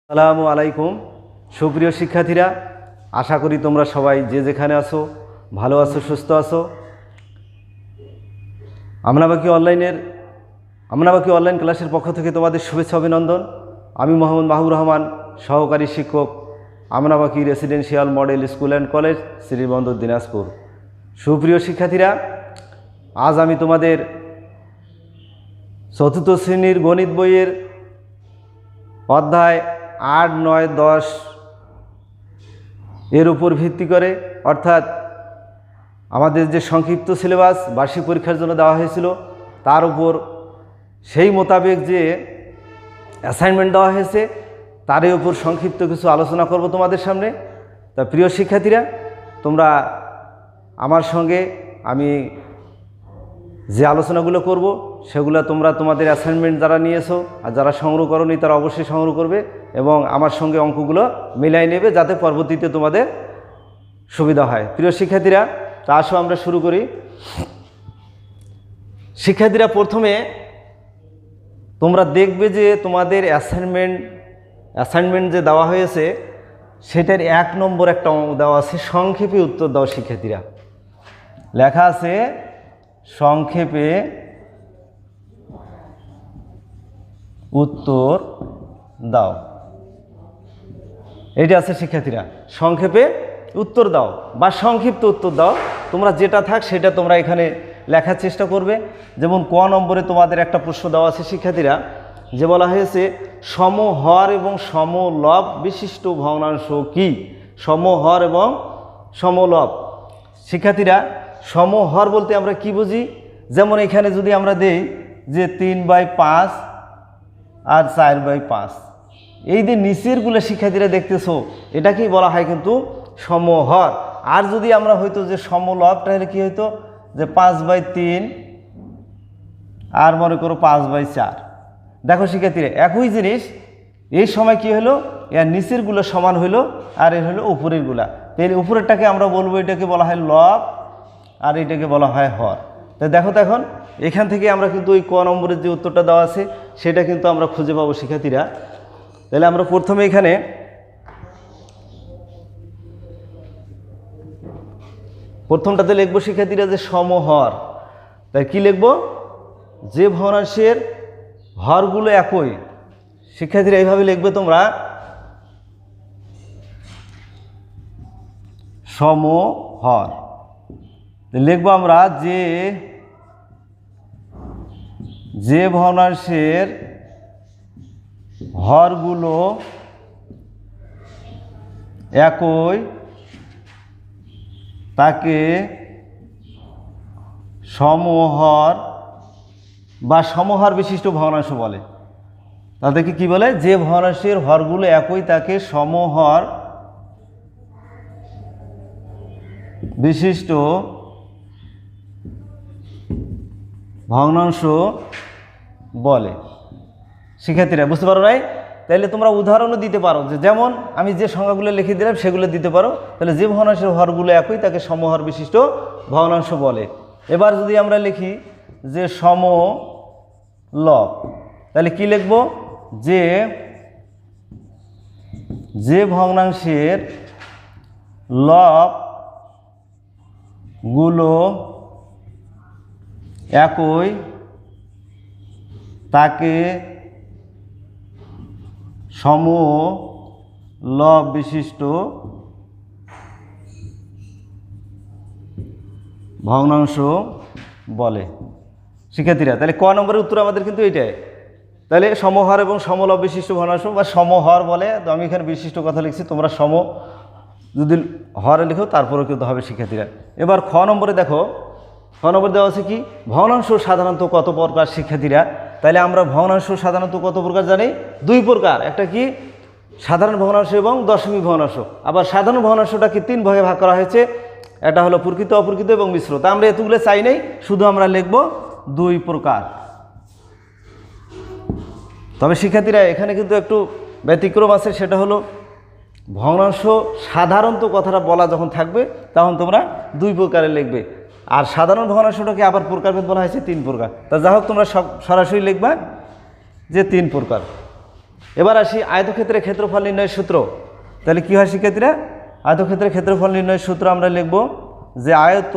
আসসালামু আলাইকুম সুপ্রিয় শিক্ষার্থীরা, আশা করি তোমরা সবাই যে যেখানে আছো ভালো আছো, সুস্থ আছো। আমনাবাকি অনলাইন ক্লাসের পক্ষ থেকে তোমাদের শুভেচ্ছা অভিনন্দন। আমি মোহাম্মদ মাহবুর রহমান, সহকারী শিক্ষক, Amnabaki residential model school and college, Shribandar, Dinajpur. সুপ্রিয় শিক্ষার্থীরা, আজ আমি তোমাদের চতুর্থ শ্রেণীর গণিত বইয়ের অধ্যায় 8, 9, 10 এর উপর ভিত্তি করে, অর্থাৎ আমাদের যে সংক্ষিপ্ত সিলেবাস বার্ষিক পরীক্ষার জন্য দেওয়া হয়েছিল তার উপর সেই মোতাবেক যে অ্যাসাইনমেন্ট দেওয়া হয়েছে তারই উপর সংক্ষিপ্ত কিছু আলোচনা করব তোমাদের সামনে। তা প্রিয় শিক্ষার্থীরা, তোমরা আমার সঙ্গে আমি যে আলোচনাগুলো করব সেগুলো তোমরা তোমাদের অ্যাসাইনমেন্ট যারা নিয়েছো আর যারা সংগ্রহ করোনি তারা অবশ্যই সংগ্রহ করবে এবং আমার সঙ্গে অঙ্কগুলো মিলাই নেবে যাতে পরবর্তীতে তোমাদের সুবিধা হয়। প্রিয় শিক্ষার্থীরা, তা আসো আমরা শুরু করি। শিক্ষার্থীরা, প্রথমে তোমরা দেখবে যে তোমাদের অ্যাসাইনমেন্ট যে দেওয়া হয়েছে সেটার 1 নম্বর একটা দেওয়া আছে সংক্ষেপে উত্তর দাও। শিক্ষার্থীরা, লেখা আছে সংক্ষেপে উত্তর দাও। এটা আছে শিক্ষার্থীরা, সংক্ষেপে উত্তর দাও বা সংক্ষিপ্ত উত্তর দাও। তোমরা যেটা থাক সেটা তোমরা এখানে লেখার চেষ্টা করবে। যেমন ক নম্বরে তোমাদের একটা প্রশ্ন দেওয়া আছে শিক্ষার্থীরা, যে বলা হয়েছে সমহর এবং সমলব বিশিষ্ট ভগ্নাংশ কি? সমহর এবং সমলব। শিক্ষার্থীরা, সমহর বলতে আমরা কি বুঝি? যেমন এখানে যদি আমরা দেই যে 3/5 আর 4/5, এই যে নিচেরগুলো শিক্ষার্থীরা দেখতেছো এটাকেই বলা হয় কিন্তু সমহর। আর যদি আমরা হয়তো যে সমলব তাহলে কি হইতো যে 5/3 আর মনে করো 5/4। দেখো শিক্ষার্থীরা, একই জিনিস এই সময় কি হলো, এর নিচেরগুলো সমান হইলো আর এর হলো উপরেরগুলা। তাহলে উপরেরটাকে আমরা বলবো এটাকে বলা হয় লব আর এটাকে বলা হয় হর। তো দেখো, তো এখন এখান থেকে আমরা কিন্তু ওই ক নম্বরের যে উত্তরটা দেওয়া আছে সেটা কিন্তু আমরা খুঁজে পাবো শিক্ষার্থীরা। তাহলে আমরা প্রথমে এখানে প্রথমটাতে লিখবো শিক্ষার্থীরা যে সমহর। তাই কি লিখবো? যে ভগ্নাংশের হরগুলো একই। শিক্ষার্থীরা এইভাবে লিখবে তোমরা, সমহর। লিখবো আমরা যে ভগ্নাংশের হরগুলো একই তাকে সমহর বা সমহর বিশিষ্ট ভগ্নাংশ বলে। তাদেরকে কি বলে? যে ভগ্নাংশের হরগুলো একই তাকে সমহর বিশিষ্ট ভগ্নাংশ বলে। শিক্ষার্থীরা, বুঝতে পারো নাই? তাহলে তোমরা উদাহরণও দিতে পারো, যে যেমন আমি যে সংখ্যাগুলো লিখে দিলাম সেগুলো দিতে পারো। তাহলে যে ভগ্নাংশের হরগুলো একই তাকে সমহর বিশিষ্ট ভগ্নাংশ বলে। এবার যদি আমরা লিখি যে সমলব, তাহলে কি লিখব? যে ভগ্নাংশের লব গুলো একই তাকে সমলব বিশিষ্ট ভগ্নাংশ বলে। শিক্ষার্থীরা, তাহলে ক নম্বরের উত্তর আমাদের কিন্তু এইটাই। তাহলে সমহর এবং সমলব বিশিষ্ট ভগ্নাংশ বা সমহর বলে। তো আমি এখানে বিশিষ্ট কথা লিখছি, তোমরা সম যদি হরে লিখো তারপরেও কিন্তু হবে শিক্ষার্থীরা। এবার খ নম্বরে দেখো, খ নম্বর দেওয়া আছে কি? ভগ্নাংশ সাধারণত কত প্রকার? শিক্ষার্থীরা, তাহলে আমরা ভগ্নাংশ সাধারণত কত প্রকার জানি? 2 প্রকার। একটা কি সাধারণ ভগ্নাংশ এবং দশমিক ভগ্নাংশ। আবার সাধারণ ভগ্নাংশটাকে 3 ভাগে ভাগ করা হয়েছে, এটা হলো প্রকৃত, অপ্রকৃত এবং মিশ্র। তা আমরা এতগুলো চাই নাই, শুধু আমরা লিখব 2 প্রকার। তবে শিক্ষার্থীরা, এখানে কিন্তু একটু ব্যতিক্রম আছে, সেটা হলো ভগ্নাংশ সাধারণত কথাটা বলা যখন থাকবে তখন তোমরা 2 প্রকারে লিখবে, আর সাধারণ ভগ্নাংশটাকে আবার প্রকারভেদ বলা হয়েছে 3 প্রকার। তা যা হোক, তোমরা সব সরাসরি লিখবা যে 3 প্রকার। এবার আসি আয়তক্ষেত্রের ক্ষেত্রফল নির্ণয়ের সূত্র। তাহলে কি হয় শিক্ষার্থীরা, আয়তক্ষেত্রের ক্ষেত্রফল নির্ণয়ের সূত্র আমরা লিখব যে আয়ত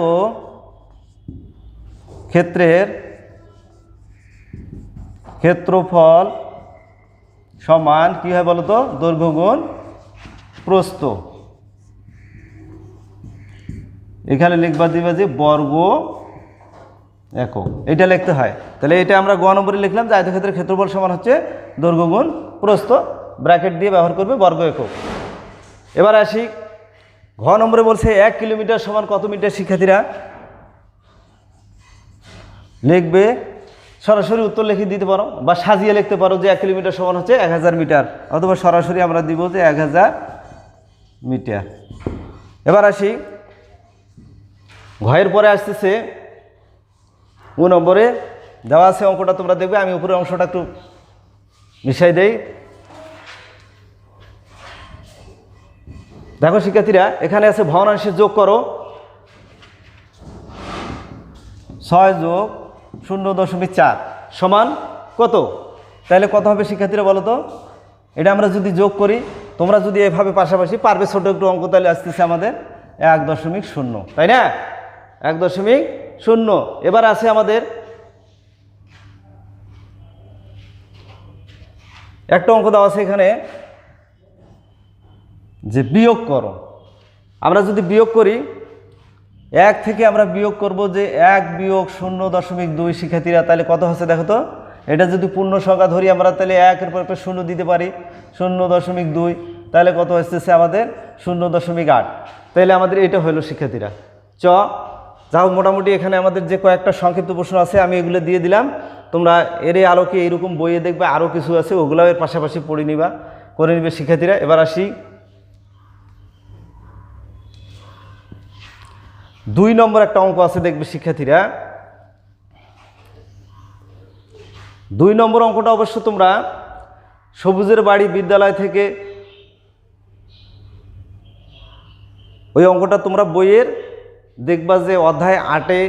ক্ষেত্রের ক্ষেত্রফল সমান কি হয় বলতো, দৈর্ঘ্য গুণ প্রস্থ। এখানে লিখবা দিবা যে বর্গ একক, এটা লিখতে হয়। তাহলে এটা আমরা গ নম্বরে লিখলাম যে আয়তক্ষেত্রের ক্ষেত্রফল সমান হচ্ছে দৈর্ঘ্য গুণ প্রস্থ, ব্র্যাকেট দিয়ে ব্যবহার করবে বর্গ একক। এবার আসি ঘ নম্বরে বলছে 1 কিলোমিটার সমান কত মিটার। শিক্ষার্থীরা লিখবে, সরাসরি উত্তর লিখে দিতে পারো বা সাজিয়ে লিখতে পারো যে 1 কিলোমিটার সমান হচ্ছে 1000 মিটার, অথবা সরাসরি আমরা দিব যে 1000 মিটার। এবার আসি ঘয়ের পরে আসতেছে ও নম্বরে দেওয়া আছে অঙ্কটা, তোমরা দেখবে আমি উপরের অংশটা একটু মিশাই দেই। দেখো শিক্ষার্থীরা, এখানে আছে ভগ্নাংশের যোগ করো, 6 যোগ 0.4 সমান কত। তাহলে কত হবে শিক্ষার্থীরা বলো তো। এটা আমরা যদি যোগ করি, তোমরা যদি এভাবে পাশাপাশি পারবে, ছোট একটু অঙ্ক, তাহলে আসতেছে আমাদের 1.0, তাই না, 1.0। এবার আছে আমাদের একটা অঙ্ক দেওয়া আছে এখানে যে বিয়োগ করো। আমরা যদি বিয়োগ করি, 1 থেকে আমরা বিয়োগ করব যে 1 বিয়োগ 0.2 শিক্ষার্থীরা, তাহলে কত হচ্ছে দেখো তো। এটা যদি পূর্ণ সংখ্যা ধরি আমরা, তাহলে 1-এর পর একটা 0 দিতে পারি, 0.2, তাহলে কত হচ্ছে আমাদের 0.8। তাহলে আমাদের এটা হলো শিক্ষার্থীরা যাও। মোটামুটি এখানে আমাদের যে কয়েকটা সংক্ষিপ্ত প্রশ্ন আছে আমি এগুলো দিয়ে দিলাম, তোমরা এর আলোকে এইরকম বইয়ে দেখবে আরও কিছু আছে, ওগুলো এর পাশাপাশি পড়ে নিবা, করে নিবে শিক্ষার্থীরা। এবার আসি 2 নম্বর একটা অঙ্ক আছে, দেখবে শিক্ষার্থীরা। 2 নম্বর অঙ্কটা অবশ্য তোমরা সবুজের বাড়ি বিদ্যালয় থেকে ওই অঙ্কটা তোমরা বইয়ের দেখবা যে অধ্যায় 8-এ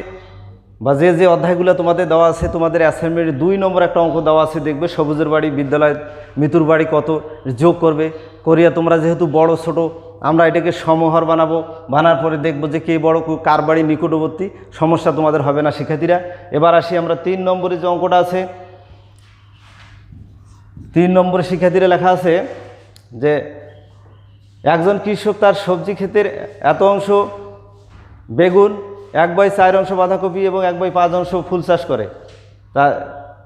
বা যে অধ্যায়গুলো তোমাদের দেওয়া আছে, তোমাদের অ্যাসাইনমেন্টে 2 নম্বর একটা অঙ্ক দেওয়া আছে, দেখবে সবুজের বাড়ি বিদ্যালয় মিতুর বাড়ি কত যোগ করবে। করিয়া তোমরা যেহেতু বড় ছোট, আমরা এটাকে সমহর বানাবো, বানার পরে দেখবো যে কে বড় কার বাড়ি নিকটবর্তী, সমস্যা তোমাদের হবে না শিক্ষার্থীরা। এবার আসি আমরা 3 নম্বরে যে অঙ্কটা আছে, 3 নম্বরে শিক্ষার্থীরা লেখা আছে যে একজন কৃষক তার সবজি ক্ষেতের এত অংশ বেগুন, 1/4 অংশ বাঁধাকপি এবং 1/5 অংশ ফুল চাষ করে। তা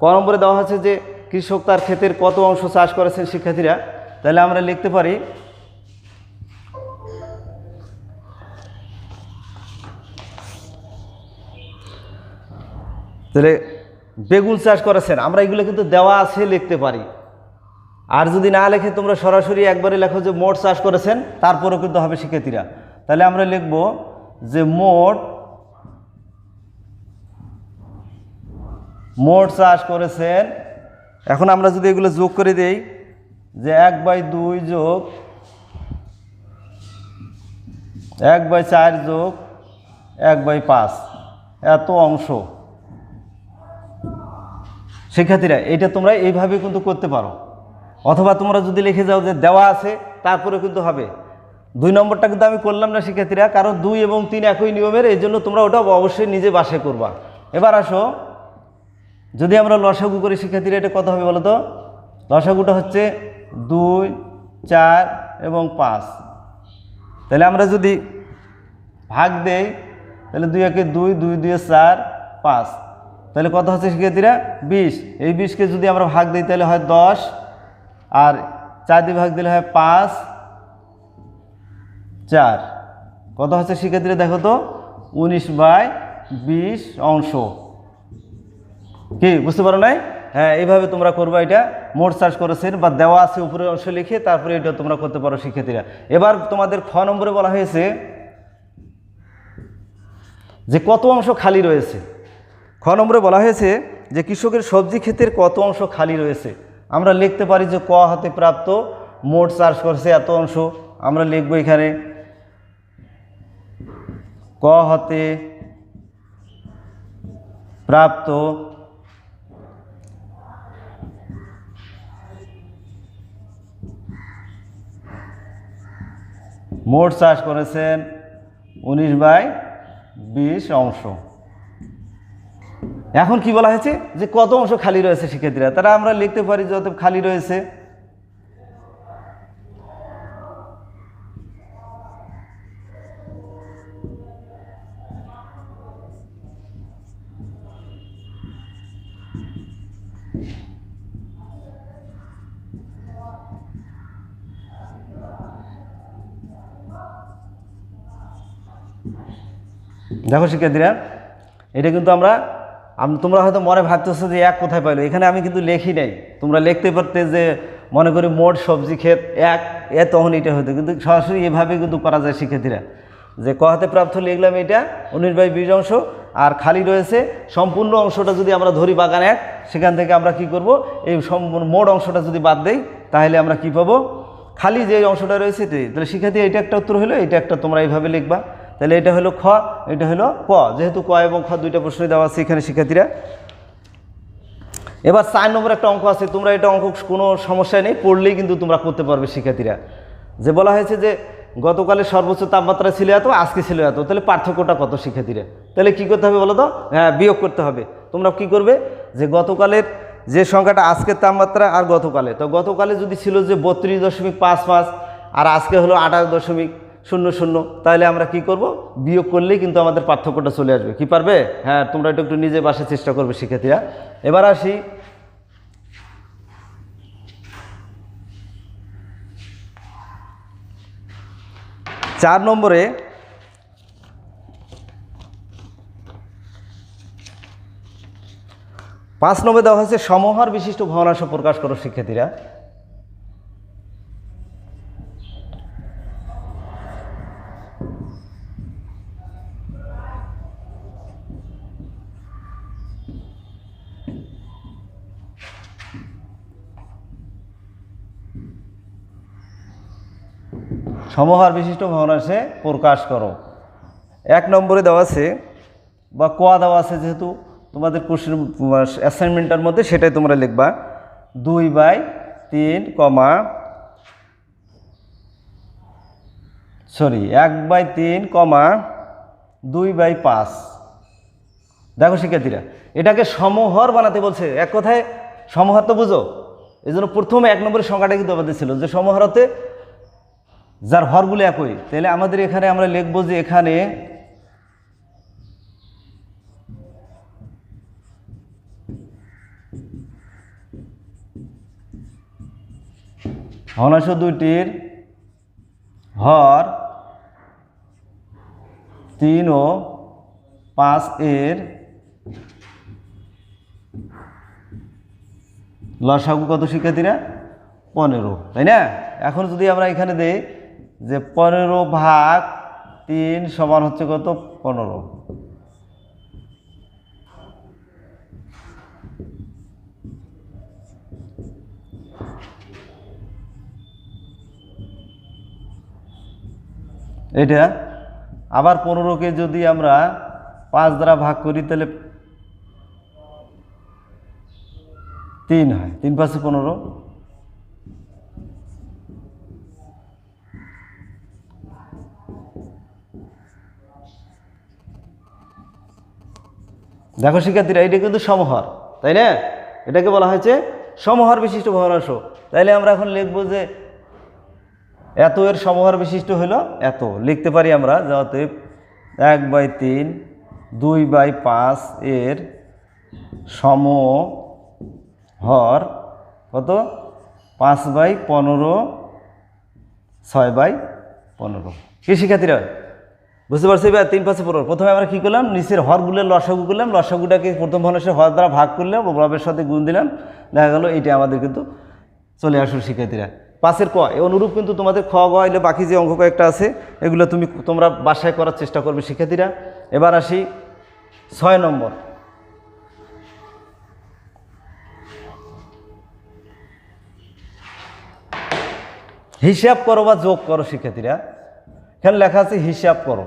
ক নম্বরে দেওয়া হচ্ছে যে কৃষক তার ক্ষেতের কত অংশ চাষ করেছেন শিক্ষার্থীরা। তাহলে আমরা লিখতে পারি তাহলে বেগুন চাষ করেছেন, আমরা এগুলো কিন্তু দেওয়া আছে লিখতে পারি। আর যদি না লেখে তোমরা সরাসরি একবারে লেখো যে মোট চাষ করেছেন, তারপরেও কিন্তু হবে শিক্ষার্থীরা। তাহলে আমরা লিখব যে মোট চাষ করেছেন। এখন আমরা যদি এগুলো যোগ করে দেই যে 1/2 যোগ 1/4 যোগ 1/5 এত অংশ শিক্ষার্থীরা, এটা তোমরা এইভাবে কিন্তু করতে পারো। অথবা তোমরা যদি লিখে যাও যে দেওয়া আছে, তারপরে কিন্তু হবে। 2 নম্বরটা কিন্তু আমি করলাম না শিক্ষার্থীরা, কারণ 2 এবং 3 একই নিয়মের, এই জন্য তোমরা ওটা অবশ্যই নিজে বাসে করবা। এবার আসো, যদি আমরা লসাগু করি শিক্ষার্থীরা, এটা কত হবে বলো তো। লসাগুটা হচ্ছে 2, 4 এবং 5। তাহলে আমরা যদি ভাগ দেই, তাহলে 2 একে 2, 2 2 4, 5। তাহলে কত হচ্ছে শিক্ষার্থীরা 20। এই 20কে যদি আমরা ভাগ দিই তাহলে হয় 10, আর 4 দিয়ে ভাগ দিলে হয় 5, 4। কত হচ্ছে শিক্ষার্থীরা দেখো তো 19/20 অংশ। কি বুঝতে পারো নাই? হ্যাঁ, এইভাবে তোমরা করবা। এটা মোট চাষ করেছেন বা দেওয়া আছে উপরের অংশ লিখে, তারপরে এটা তোমরা করতে পারো শিক্ষার্থীরা। এবার তোমাদের খ নম্বরে বলা হয়েছে যে কত অংশ খালি রয়েছে। খ নম্বরে বলা হয়েছে যে কৃষকের সবজি ক্ষেতের কত অংশ খালি রয়েছে। আমরা লিখতে পারি যে ক হাতে প্রাপ্ত মোট চাষ করেছে এত অংশ। আমরা লিখব এখানে ক হাতে প্রাপ্ত মোট চাষ করেছেন 19/20 অংশ। এখন কি বলা হয়েছে যে কত অংশ খালি রয়েছে শিক্ষার্থীরা, তারা আমরা লিখতে পারি যত খালি রয়েছে দেখো শিক্ষার্থীরা, এটা কিন্তু তোমরা হয়তো মনে ভাবতেছো যে এক কোথায় পাইলো, এখানে আমি কিন্তু লেখি নাই। তোমরা লিখতে পারতে যে মনে করি মোট সবজি ক্ষেত এক, তখন এটা হতো, কিন্তু সরাসরি এভাবে কিন্তু করা যায় শিক্ষার্থীরা। যে ক হাতে প্রাপ্ত লিখলাম এটা 19/20 অংশ, আর খালি রয়েছে সম্পূর্ণ অংশটা যদি আমরা ধরি বাগান এক, সেখান থেকে আমরা কি করব, এই সম্পূর্ণ মোট অংশটা যদি বাদ দেই তাহলে আমরা কি পাবো, খালি যে অংশটা রয়েছে। তাহলে শিক্ষার্থী এটা একটা উত্তর হলো, এটা একটা তোমরা এইভাবে লিখবা। তাহলে এটা হলো খ, এটা হলো ক, যেহেতু ক এবং খ দুইটা প্রশ্নই দেওয়া আছে এখানে শিক্ষার্থীরা। এবার 4 নম্বর একটা অঙ্ক আছে, তোমরা এটা অঙ্ক কোনো সমস্যা নেই, পড়লেই কিন্তু তোমরা করতে পারবে শিক্ষার্থীরা। যে বলা হয়েছে যে গতকালের সর্বোচ্চ তাপমাত্রা ছিল এত, আজকে ছিল এত, তাহলে পার্থক্যটা কত শিক্ষার্থীরা? তাহলে কি করতে হবে বলো তো? হ্যাঁ, বিয়োগ করতে হবে। তোমরা কি করবে, যে গতকালের যে সংখ্যাটা আজকের তাপমাত্রা আর গতকালে, তো গতকালে যদি ছিল যে 32.55 আর আজকে হলো 28.00, তাহলে আমরা কি করব, বিয়োগ করলেই কিন্তু আমাদের পার্থক্যটা চলে আসবে। কি পারবে? হ্যাঁ, তোমরা এটা একটু নিজে বাসায় চেষ্টা করবে শিক্ষার্থীরা। এবার আসি 4 নম্বরে। 5 নম্বরে দেওয়া হয়েছে সমহার বিশিষ্ট ভগ্নাংশ প্রকাশ করো শিক্ষার্থীরা। সমহার বিশিষ্ট ভগ্নাংশে প্রকাশ করো। 1 নম্বরে দেওয়া আছে বা ক দেওয়া আছে, যেহেতু তোমাদের কোশ্চেন অ্যাসাইনমেন্টের মধ্যে, সেটাই তোমরা লিখবা 1/3, 2/5। দেখো শিক্ষার্থীরা, এটাকে সমহর বানাতে বলছে, এক কথায় সমহার তো বুঝো, এই জন্য প্রথমে 1 নম্বরের সংখ্যাটা কিন্তু আমাদের ছিল যে সমহারতে যার হরগুলো একই। তাহলে আমাদের এখানে আমরা লিখবো যে এখানে ভগ্নাংশ দুইটির হর 3 ও 5 এর লসাগু কত শিক্ষার্থীরা? 15, তাই না? এখন যদি আমরা এখানে দেই যে 15/3 সমান হচ্ছে কত? 15। এটা আবার 15কে যদি আমরা 5 দ্বারা ভাগ করি তাহলে 3 হয়, 3 × 5 = 15। দেখো শিক্ষার্থীরা, এটা কিন্তু সমহার, তাই না? এটাকে বলা হয়েছে সমহার বিশিষ্ট ভগ্নাংশ। তাইলে আমরা এখন লিখবো যে এত এর সমহার বিশিষ্ট হলো এত, লিখতে পারি আমরা যাতে 1/3, 2/5 এর সমহর কত? 5/15, 6/15। কি শিক্ষার্থীরা বুঝতে পারছি? এবার 3 × 5 = 15। প্রথমে আমরা কি করলাম, নিচের হরগুলোর লসাগু করলাম, লসাগুটাকে প্রথম ভগ্নাংশের হর দ্বারা ভাগ করলাম, লবের সাথে গুণ দিলাম, দেখা গেল এইটা আমাদের কিন্তু চলে আসলো শিক্ষার্থীরা। 5 ক এ অনুরূপ কিন্তু তোমাদের খ গ এলে বাকি যে অঙ্ক কয়েকটা আছে এগুলো তোমরা বাসায় করার চেষ্টা করবে শিক্ষার্থীরা। এবার আসি 6 নম্বর। হিসাব করো বা যোগ করো শিক্ষার্থীরা। এখানে লেখা আছে হিসাব করো।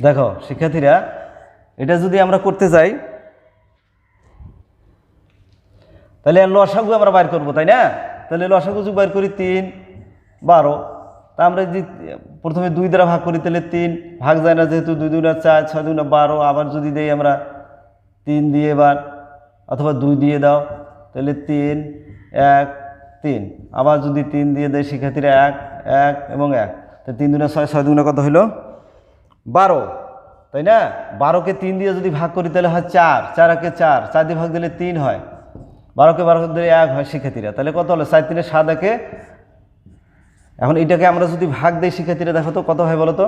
দেখো শিক্ষার্থীরা, এটা যদি আমরা করতে যাই তাহলে লসাগু আমরা বাইর করবো, তাই না? তাহলে লসাগু যদি বাইর করি 3 12, তা আমরা যদি প্রথমে 2 দ্বারা ভাগ করি তাহলে 3 ভাগ যায় না, যেহেতু 2 2 4 6 2 12। আবার যদি দেই আমরা 3 দিয়ে এবার, অথবা 2 দিয়ে দাও তাহলে 3 1 3। আবার যদি 3 দিয়ে দেয় শিক্ষার্থীরা 1 1 এবং 1, তো 3 2 6 6 2 কত হইল 12, তাই না? 12কে 3 দিয়ে যদি ভাগ করি তাহলে হয় 4, 4 একে 4, 4 দিয়ে ভাগ দিলে 3 হয়, 12কে 12 দিলে 1 হয় শিক্ষার্থীরা। তাহলে কত হলো 4 3 7 একে। এখন এটাকে আমরা যদি ভাগ দিই শিক্ষার্থীরা, দেখো তো কত হয় বলো তো?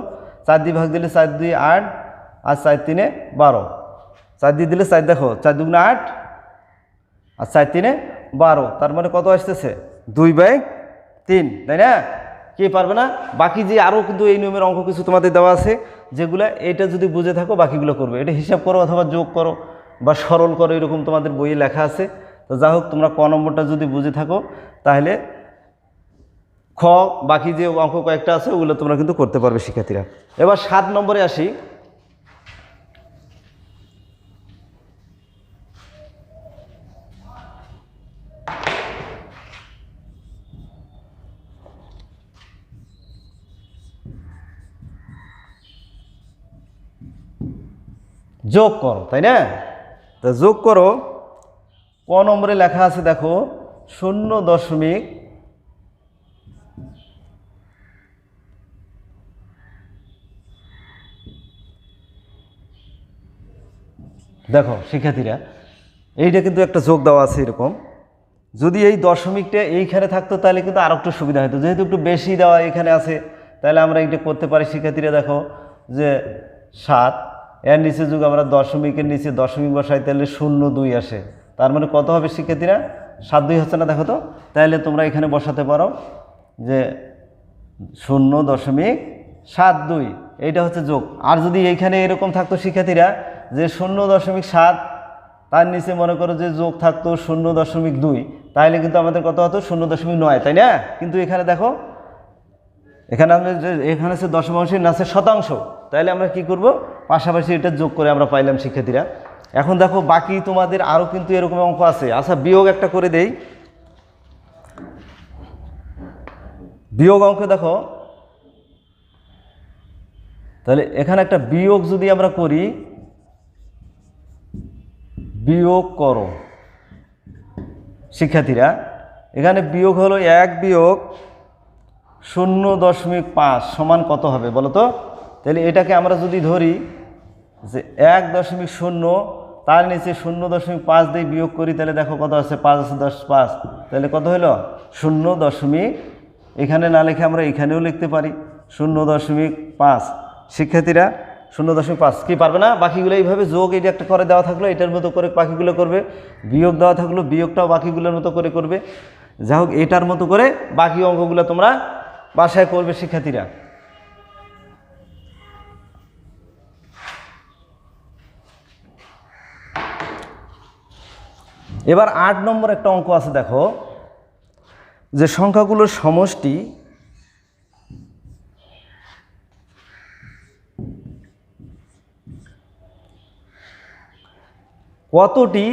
4 দিয়ে ভাগ দিলে 4 2 8 আর 4 3 12, 4 দিয়ে দিলে 4, দেখো 4 2 8 আর 4 3 12, তার মানে কত আসতেছে 2/3, তাই না? কে পারবে না? বাকি যে আরও কিন্তু এই নিয়মের অঙ্ক কিছু তোমাদের দেওয়া আছে, যেগুলো এটা যদি বুঝে থাকো বাকিগুলো করবে। এটা হিসাব করো অথবা যোগ করো বা সরল করো, এরকম তোমাদের বইয়ে লেখা আছে। তো যা হোক, তোমরা ক নম্বরটা যদি বুঝে থাকো তাহলে খ বাকি যে অঙ্ক কয়েকটা আছে ওগুলো তোমরা কিন্তু করতে পারবে শিক্ষার্থীরা। এবার 7 নম্বরে আসি। যোগ করো, তাই না? তো যোগ করো, ক নম্বরে লেখা আছে দেখো 0. দেখো শিক্ষার্থীরা, এইটা কিন্তু একটা যোগ দেওয়া আছে এরকম। যদি এই দশমিকটা এইখানে থাকতো তাহলে কিন্তু আর একটু সুবিধা হতো, যেহেতু একটু বেশি দেওয়া এখানে আছে, তাহলে আমরা এটা করতে পারি শিক্ষার্থীরা। দেখো যে 7, এর নিচে যদি আমরা দশমিকের নিচে দশমিক বসাই তাহলে 0 2 আসে, তার মানে কত হবে শিক্ষার্থীরা? 7 2 হচ্ছে না? দেখো তো, তাহলে তোমরা এখানে বসাতে পারো যে 0.72, এইটা হচ্ছে যোগ। আর যদি এইখানে এরকম থাকতো শিক্ষার্থীরা যে 0.7, তার নিচে মনে করো যে যোগ থাকতো 0.2, তাহলে কিন্তু আমাদের কত হতো 0.9, তাই না? কিন্তু এখানে দেখো, এখানে এখানে আছে দশমাংশের নাচে শতাংশ, তাহলে আমরা কি করব? পাশাপাশি এটা যোগ করে আমরা পাইলাম শিক্ষার্থীরা। এখন দেখো বাকি তোমাদের আরও কিন্তু এরকম অঙ্ক আছে। আচ্ছা, বিয়োগ একটা করে দেই। বিয়োগ অঙ্ক দেখো, তাহলে এখানে একটা বিয়োগ যদি আমরা করি, বিয়োগ করো শিক্ষার্থীরা। এখানে বিয়োগ হলো 1 বিয়োগ 0.5 সমান কত হবে বলো তো? তাহলে এটাকে আমরা যদি ধরি যে 1.0, তার নিচে 0.5 দিয়ে বিয়োগ করি, তাহলে দেখো কত আছে? 5 আছে 10 5, তাহলে কত হলো 0. এখানে না লিখে আমরা এখানেও লিখতে পারি 0.5 শিক্ষার্থীরা। 0.5 কি পারবে না? বাকিগুলো এইভাবে যোগ এটা একটা করে দেওয়া থাকলো, এটার মতো করে বাকিগুলো করবে। বিয়োগ দেওয়া থাকলো, বিয়োগটাও বাকিগুলোর মতো করে করবে। যাই হোক, এটার মতো করে বাকি অঙ্কগুলো তোমরা বাসায় করবে শিক্ষার্থীরা। এবার 8 নম্বর একটা অঙ্ক আছে দেখো, যে সংখ্যাগুলোর সমষ্টি কতটি,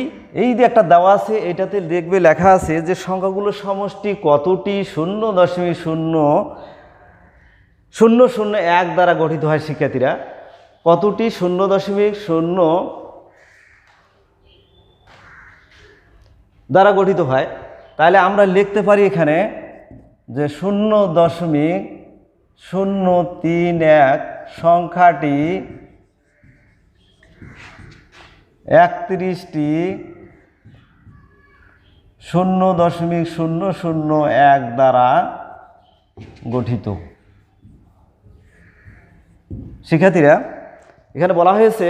এই যে একটা দেওয়া আছে, এটাতে দেখবে লেখা আছে যে সংখ্যাগুলোর সমষ্টি কতটি 0.0001 দ্বারা গঠিত হয় শিক্ষার্থীরা। কতটি 0.0 দ্বারা গঠিত হয়। তাহলে আমরা লিখতে পারি এখানে যে 0.031 সংখ্যাটি 31টি 0.001 দ্বারা গঠিত। শিক্ষার্থীরা, এখানে বলা হয়েছে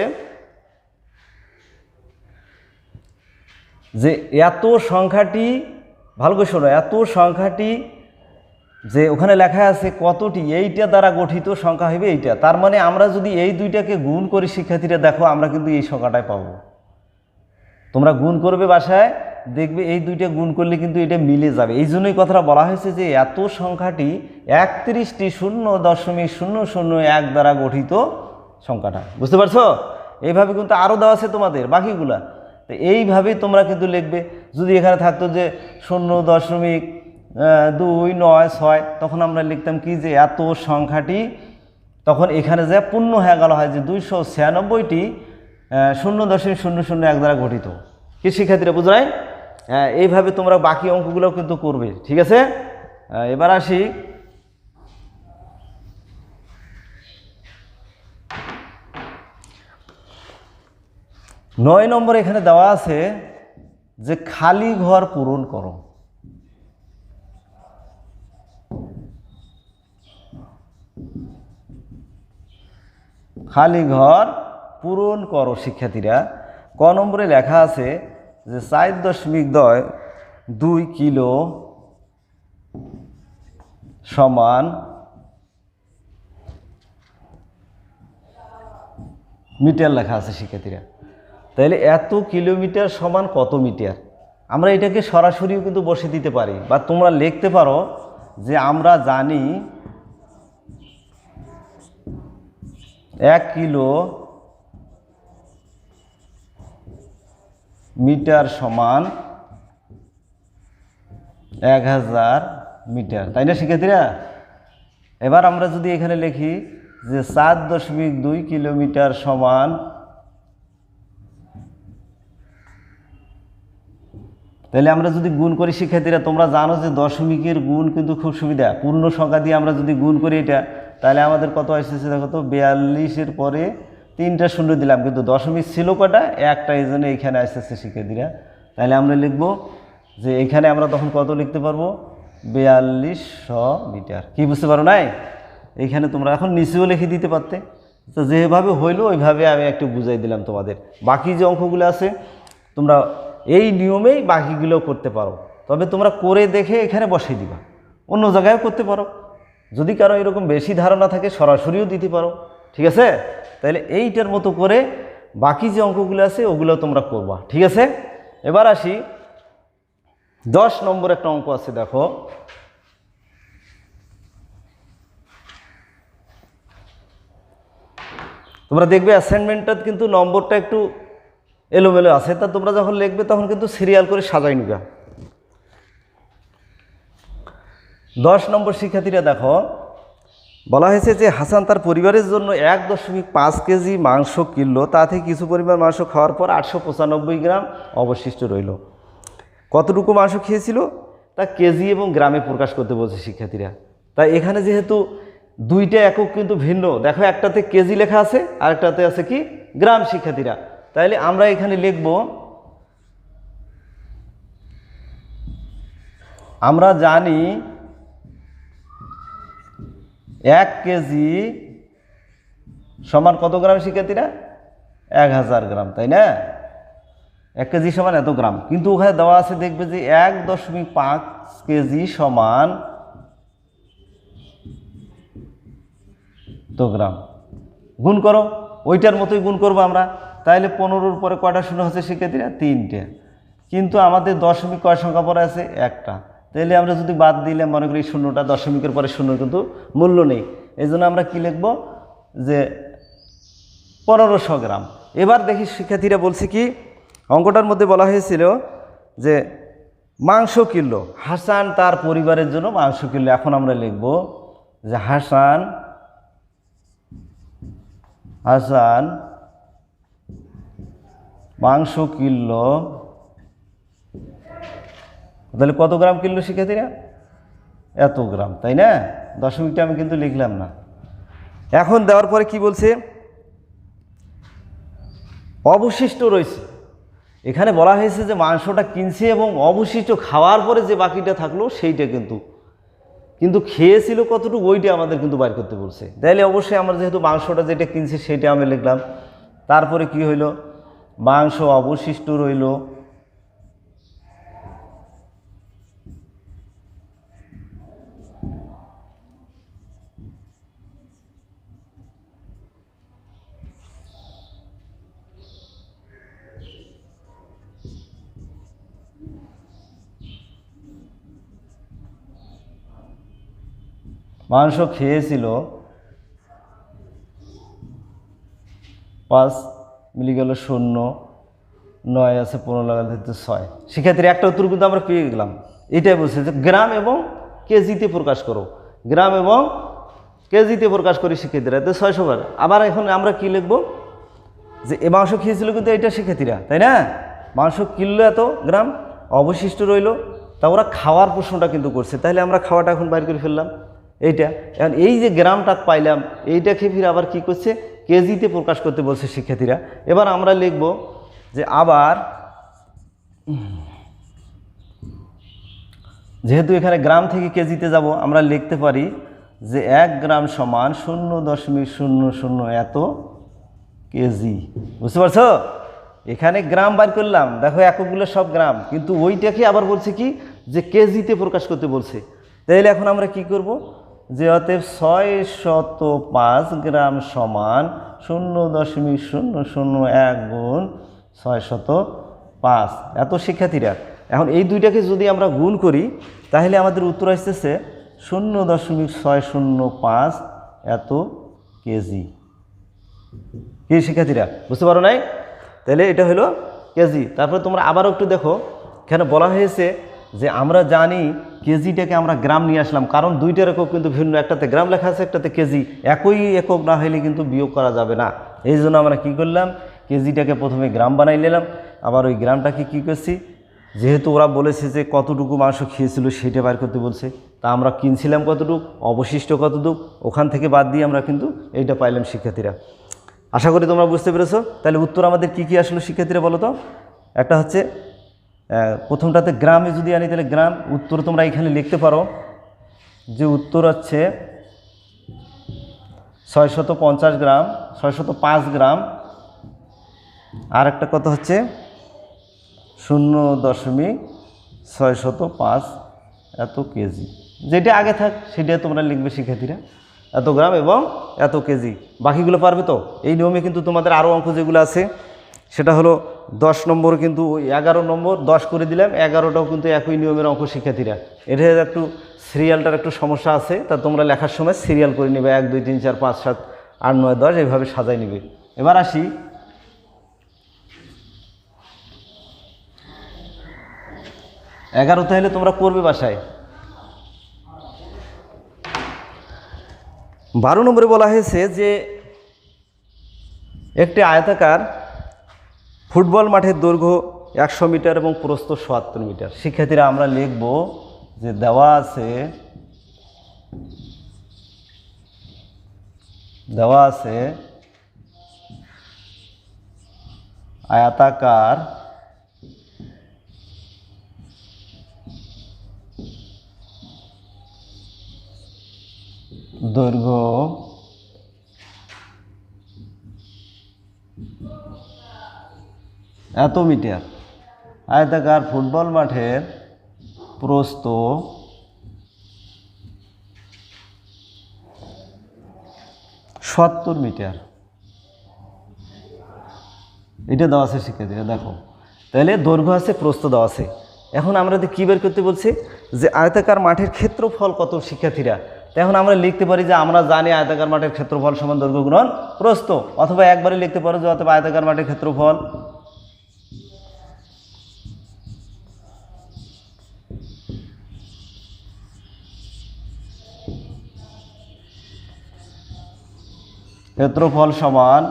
যে এত সংখ্যাটি, ভালো করে শোনো, এত সংখ্যাটি যে ওখানে লেখা আছে কতটি, এইটা দ্বারা গঠিত সংখ্যা হবে এইটা। তার মানে আমরা যদি এই দুইটাকে গুণ করি শিক্ষার্থীরা, দেখো আমরা কিন্তু এই সংখ্যাটাই পাবো। তোমরা গুণ করবে বাসায়, দেখবে এই দুইটা গুণ করলে কিন্তু এটা মিলে যাবে। এই জন্যই কথাটা বলা হয়েছে যে এত সংখ্যাটি 31টি 0.001 দ্বারা গঠিত সংখ্যাটা, বুঝতে পারছো? এইভাবে কিন্তু আরও দেওয়া আছে তোমাদের বাকিগুলা, তো এইভাবেই তোমরা কিন্তু লিখবে। যদি এখানে থাকতো যে 0.296, তখন আমরা লিখতাম কি যে এত সংখ্যাটি, তখন এখানে যে পূর্ণ হয়ে গেল হয় যে 296টি 0.001 দ্বারা গঠিত। কি শিক্ষার্থীরা বুঝো নাই? হ্যাঁ, এইভাবে তোমরা বাকি অঙ্কগুলোও কিন্তু করবে, ঠিক আছে? এবার আসি 9 নম্বর। এখানে দেওয়া আছে যে খালি ঘর পূরণ করো। খালি ঘর পূরণ করো শিক্ষার্থীরা। ক নম্বরে লেখা আছে যে 4.2 কিলো সমান মিটার লেখা আছে শিক্ষার্থীরা। তাহলে এত কিলোমিটার সমান কত মিটার, আমরা এটাকে সরাসরিও কিন্তু বসে দিতে পারি, বা তোমরা লিখতে পারো যে আমরা জানি 1 কিলো মিটার সমান 1000 মিটার, তাই না শিক্ষার্থীরা? এবার আমরা যদি এখানে লিখি যে 4.2 কিলোমিটার সমান, তাহলে আমরা যদি গুণ করি শিক্ষার্থীরা, তোমরা জানো যে দশমিকের গুণ কিন্তু খুব সুবিধা। পূর্ণ সংখ্যা দিয়ে আমরা যদি গুণ করি এটা, তাহলে আমাদের কত আসছে দেখো তো, 42-এর পরে 3টা শূন্য দিলাম, কিন্তু দশমিক ছিল কটা? একটা, এই জন্য এইখানে আসতেছে শিক্ষার্থীরা। তাহলে আমরা লিখব যে এখানে আমরা তখন কত লিখতে পারবো? 4200 মিটার। কি বুঝতে পারো নাই? এইখানে তোমরা এখন নিচেও লিখে দিতে পারতে, তো যেভাবে হইলো ওইভাবে আমি একটু বুঝাই দিলাম তোমাদের। বাকি যে অঙ্কগুলো আছে তোমরা এই নিয়মেই বাকিগুলো করতে পারো, তবে তোমরা করে দেখে এখানে বসিয়ে দিবা। অন্য জায়গায়ও করতে পারো, যদি কারো এরকম বেশি ধারণা থাকে সরাসরিও দিতে পারো, ঠিক আছে? তাহলে এইটার মতো করে বাকি যে অঙ্কগুলো আছে ওগুলো তোমরা করবা, ঠিক আছে? এবার আসি 10 নম্বর একটা অঙ্ক আছে, দেখো। তোমরা দেখবে অ্যাসাইনমেন্টটা কিন্তু নম্বরটা একটু এলোমেলো আছে, তা তোমরা যখন লিখবে তখন কিন্তু সিরিয়াল করে সাজাই নিবা। 10 নম্বর শিক্ষার্থীরা দেখো, বলা হয়েছে যে হাসান তার পরিবারের জন্য 1.5 কেজি মাংস কিনলো, তা থেকে কিছু পরিমাণ মাংস খাওয়ার পর 895 গ্রাম অবশিষ্ট রইল। কতটুকু মাংস খেয়েছিল তা কেজি এবং গ্রামে প্রকাশ করতে বলছে শিক্ষার্থীরা। তাই এখানে যেহেতু দুইটা একক কিন্তু ভিন্ন, দেখো একটাতে কেজি লেখা আছে আর একটাতে আছে কি গ্রাম শিক্ষার্থীরা। তাইলে আমরা এখানে লিখব, আমরা জানি 1 কেজি সমান কত গ্রাম শিক্ষার্থীরা? 1000 গ্রাম, তাই না? 1 কেজি সমান এত গ্রাম, কিন্তু ওখানে দেওয়া আছে দেখবে যে 1.5 কেজি সমান তো গ্রাম। গুণ করো, ওইটার মতোই গুণ করবো আমরা। তাইলে 15-র পরে কয়টা শূন্য হচ্ছে শিক্ষার্থীরা? 3টে। কিন্তু আমাদের দশমিক কয় সংখ্যা পরে আছে? একটা। তাহলে আমরা যদি বাদ দিলে মনে করি শূন্যটা, দশমিকের পরে শূন্য কিন্তু মূল্য নেই, এই জন্য আমরা কি লিখব যে 1500 গ্রাম। এবার দেখি শিক্ষার্থীরা বলছে কি, অঙ্কটার মধ্যে বলা হয়েছিল যে মাংস কিনলো, হাসান তার পরিবারের জন্য মাংস কিনলো। এখন আমরা লিখব যে হাসান মাংস কিনলো, তাহলে কত গ্রাম কিনলো শিক্ষার্থীরা? এত গ্রাম, তাই না? দশমিকটা আমি কিন্তু লিখলাম না। এখন দেওয়ার পরে কি বলছে? অবশিষ্ট রয়েছে। এখানে বলা হয়েছে যে মাংসটা কিনছে এবং অবশিষ্ট খাওয়ার পরে যে বাকিটা থাকলো সেইটা কিন্তু খেয়েছিল কতটুকু ওইটা আমাদের কিন্তু বাইর করতে বলছে। তাইলে অবশ্যই আমরা যেহেতু মাংসটা যেটা কিনছি সেটা আমি লিখলাম। তারপরে কি হইল? মাংস অবশিষ্ট রইল, মাংস খেয়েছিল 5 মিলে গেল 0, 9 আছে 15 লাগাতে 6। শিক্ষার্থীর একটা উত্তর কিন্তু আমরা পেয়ে গেলাম। এটাই বলছে যে গ্রাম এবং কেজিতে প্রকাশ করো, গ্রাম এবং কেজিতে প্রকাশ করি শিক্ষার্থীরা, তো 600 বার। আবার এখন আমরা কি লিখবো, যে এ মাংস খেয়েছিল কিন্তু এটা শিক্ষার্থীরা, তাই না? মাংস কিনলো এত গ্রাম, অবশিষ্ট রইল, তা ওরা খাওয়ার প্রশ্নটা কিন্তু করছে, তাহলে আমরা খাওয়াটা এখন বাইর করে ফেললাম এইটা। এখন এই যে গ্রামটা পাইলাম, এইটাকে ফিরে আবার কি করছে, কেজিতে প্রকাশ করতে বলছে শিক্ষার্থীরা। এবার আমরা লিখব যে আবার, যেহেতু এখানে গ্রাম থেকে কেজিতে যাব, আমরা লিখতে পারি যে 1 গ্রাম সমান 0.00 এত কেজি। বুঝতে পারছো? এখানে গ্রাম বার করলাম, দেখো এককগুলো সব গ্রাম, কিন্তু ওইটাকে আবার বলছে কি, যে কেজিতে প্রকাশ করতে বলছে। তাইলে এখন আমরা কি করব, যে অতএব 605 গ্রাম সমান 0.001 গুণ 605 এত শিক্ষার্থীরা। এখন এই দুইটাকে যদি আমরা গুণ করি, তাহলে আমাদের উত্তর আসতেছে 0.605 এত কেজি। কি শিক্ষার্থীরা, বুঝতে পারো নাই? তাহলে এটা হলো কেজি। তারপরে তোমরা আবারও একটু দেখো, এখানে বলা হয়েছে যে আমরা জানি কেজিটাকে আমরা গ্রাম নিয়ে আসলাম, কারণ দুইটার একক কিন্তু ভিন্ন, একটাতে গ্রাম লেখা আছে, একটাতে কেজি। একই একক না হলে কিন্তু বিয়োগ করা যাবে না। এই জন্য আমরা কী করলাম, কেজিটাকে প্রথমে গ্রাম বানাই নিলাম, আবার ওই গ্রামটাকে কী করছি, যেহেতু ওরা বলেছে যে কতটুকু মাংস খেয়েছিল সেটা বার করতে বলছে, তা আমরা কিনছিলাম কতটুক, অবশিষ্ট কতটুক, ওখান থেকে বাদ দিয়ে আমরা কিন্তু এইটা পাইলাম শিক্ষার্থীরা। আশা করি তোমরা বুঝতে পেরেছো। তাহলে উত্তর আমাদের কি কি আসলো শিক্ষার্থীরা বলো তো? একটা হচ্ছে প্রথমটাতে গ্রামে যদি আনি, তাহলে গ্রাম উত্তর তোমরা এখানে লিখতে পারো যে উত্তর হচ্ছে 650 গ্রাম, 605 গ্রাম, আর একটা কথা হচ্ছে 0.605 এত কেজি। যেটা আগে থাক সেটা তোমরা লিখবে শিক্ষার্থীরা, এত গ্রাম এবং এত কেজি। বাকিগুলো পারবে তো? এই নিয়মে কিন্তু তোমাদের আরও অঙ্ক যেগুলো আছে, সেটা হলো 10 নম্বর, কিন্তু ওই 11 নম্বর 10 করে দিলাম, 11টাও কিন্তু একই নিয়মের অঙ্ক শিক্ষার্থীরা। এটা একটু সিরিয়ালটার একটু সমস্যা আছে, তা তোমরা লেখার সময় সিরিয়াল করে নেবে, 1 2 3 4 5 7 8 9 10 এইভাবে সাজাই নেবে। এবার আসি 11, তাহলে তোমরা করবে বাসায়। 12 নম্বরে বলা হয়েছে যে একটি আয়তাকার ফুটবল মাঠের দৈর্ঘ্য 100 মিটার এবং প্রস্থ 77 মিটার। শিক্ষার্থীরা আমরা লিখব যে দেওয়া আছে আয়তাকার দৈর্ঘ্য এত মিটার, আয়তাকার ফুটবল মাঠের প্রস্থ 70 মিটার। এটা দেওয়া আছে শিক্ষার্থীরা, দেখো তাহলে দৈর্ঘ্য আছে, প্রস্থ দেওয়া আছে। এখন আমরা কী বের করতে বলছি, যে আয়তাকার মাঠের ক্ষেত্রফল কত শিক্ষার্থীরা। এখন আমরা লিখতে পারি যে আমরা জানি আয়তাকার মাঠের ক্ষেত্রফল সমান দৈর্ঘ্য গুণন প্রস্থ, অথবা একবারে লিখতে পারো যে অথবা আয়তাকার মাঠের ক্ষেত্রফল সমান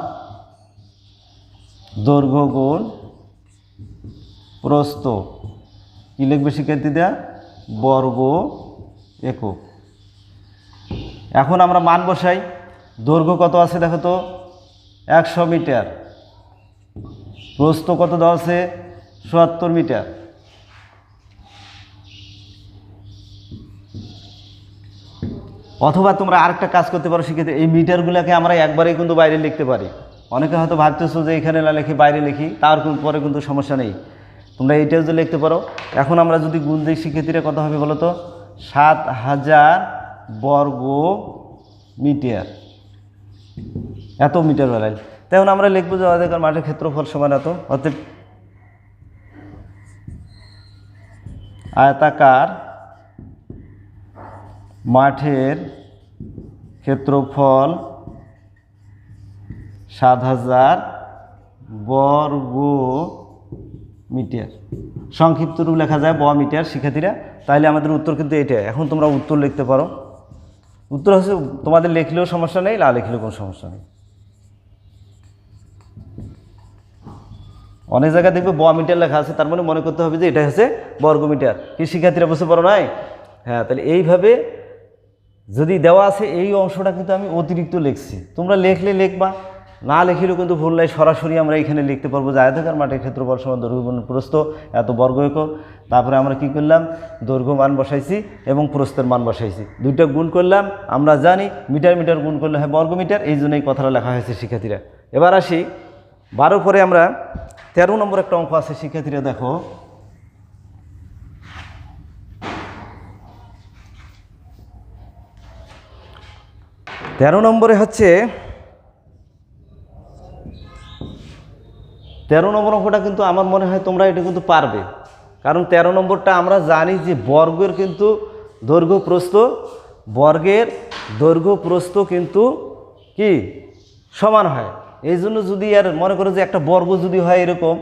দৈর্ঘ্য গুণ প্রস্থ। কি লিখবে শিক্ষার্থীরা, বর্গ একক। এখন আমরা মান বসাই, দৈর্ঘ্য কত আছে দেখো তো 100 মিটার, প্রস্থ কত দেওয়া আছে 70 মিটার। অথবা তোমরা আরেকটা কাজ করতে পারো শিক্ষার্থী, এই মিটারগুলোকে আমরা একবারেই কিন্তু বাইরে লিখতে পারি। অনেকে হয়তো ভাবতেছো যে এখানে না লিখি বাইরে লিখি, তার পরে কিন্তু সমস্যা নেই, তোমরা এইটাও যে লিখতে পারো। এখন আমরা যদি গুণ দিই শিক্ষার্থীরা কত হবে বলো তো, 7000 বর্গ মিটার, এত মিটার বেলায়। তখন আমরা লিখবো যে আয়তাকার মাঠের ক্ষেত্রফল সমান এত, অর্থাৎ আয়তাকার মাঠের ক্ষেত্রফল 7000 বর্গ মিটার, সংক্ষিপ্ত রূপ লেখা যায় ব মিটার শিক্ষার্থীরা। তাহলে আমাদের উত্তর কিন্তু এটা। এখন তোমরা উত্তর লিখতে পারো। উত্তর হচ্ছে তোমাদের লিখলেও সমস্যা নেই, না লিখলেও কোনো সমস্যা নেই। অনেক জায়গায় দেখবে ব মিটার লেখা আছে, তার মানে মনে করতে হবে যে এটা হচ্ছে বর্গ মিটার। কি শিক্ষার্থীরা বুঝতে পারো নাই? হ্যাঁ, তাহলে এইভাবে যদি দেওয়া আছে এই অংশটা কিন্তু আমি অতিরিক্ত লিখছি, তোমরা লিখলে লিখবা, না লিখলেও কিন্তু ভুল নাই। সরাসরি আমরা এখানে লিখতে পারবো যে আয়তাকার মাঠের ক্ষেত্রফল সমান দৈর্ঘ্য গুণ প্রস্থ এত বর্গ একক। তারপরে আমরা কি করলাম, দৈর্ঘ্য মান বসাইছি এবং প্রস্থের মান বসাইছি, দুইটা গুণ করলাম। আমরা জানি মিটার মিটার গুণ করলে হয় বর্গ মিটার, এই জন্য এই কথাটা লেখা হয়েছে শিক্ষার্থীরা। এবার আসি 12 পরে আমরা 13 নম্বর একটা অঙ্ক আছে শিক্ষার্থীরা। দেখো 13 নম্বরে হচ্ছে 13 নম্বর অঙ্কটা কিন্তু আমার মনে হয় তোমরা এটা কিন্তু পারবে, কারণ 13 নম্বরটা আমরা জানি যে বর্গের কিন্তু দৈর্ঘ্য প্রস্থ, বর্গের দৈর্ঘ্য প্রস্থ কিন্তু কি সমান হয়। এই জন্য যদি আর মনে করো যে একটা বর্গ যদি হয় এরকম,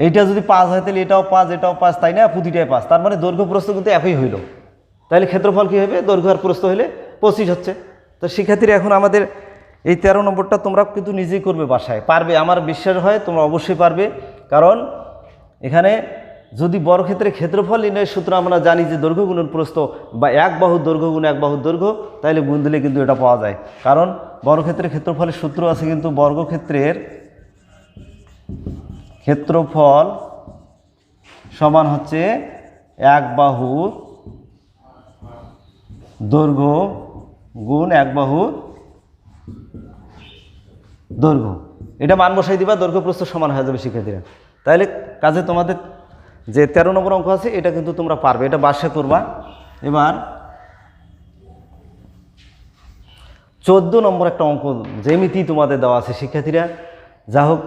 এইটা যদি 5 হয় তাহলে এটাও 5 এটাও 5, তাই না? প্রতিটাই 5, তার মানে দৈর্ঘ্য প্রস্থ কিন্তু একই হইল। তাহলে ক্ষেত্রফল কী হবে, দৈর্ঘ্য আর প্রস্থ হলে 25 হচ্ছে। তো শিক্ষার্থীরা এখন আমাদের এই 13 নম্বরটা তোমরা কিন্তু নিজেই করবে, বাসায় পারবে, আমার বিশ্বাস হয় তোমরা অবশ্যই পারবে। কারণ এখানে যদি বর্গক্ষেত্রে ক্ষেত্রফল নির্ণয়ের সূত্র আমরা জানি যে দৈর্ঘ্য গুণন প্রস্থ বা এক বাহুর দৈর্ঘ্য গুণ এক বাহুর দৈর্ঘ্য, তাহলে গুণ দিলে কিন্তু এটা পাওয়া যায়। কারণ বর্গক্ষেত্রের ক্ষেত্রফলের সূত্র আছে কিন্তু বর্গক্ষেত্রের ক্ষেত্রফল সমান হচ্ছে এক বাহুর দৈর্ঘ্য গুণ এক বাহুর দৈর্ঘ্য। এটা মান বসাই দিবা, দৈর্ঘ্য প্রস্থ সমান হয়ে যাবে শিক্ষার্থীরা। তাহলে কাজে তোমাদের যে 13 নম্বর অঙ্ক আছে এটা কিন্তু তোমরা পারবে, এটা বাসায় করবা। এবার 14 নম্বর একটা অঙ্ক জ্যামিতি তোমাদের দেওয়া আছে শিক্ষার্থীরা। যা হোক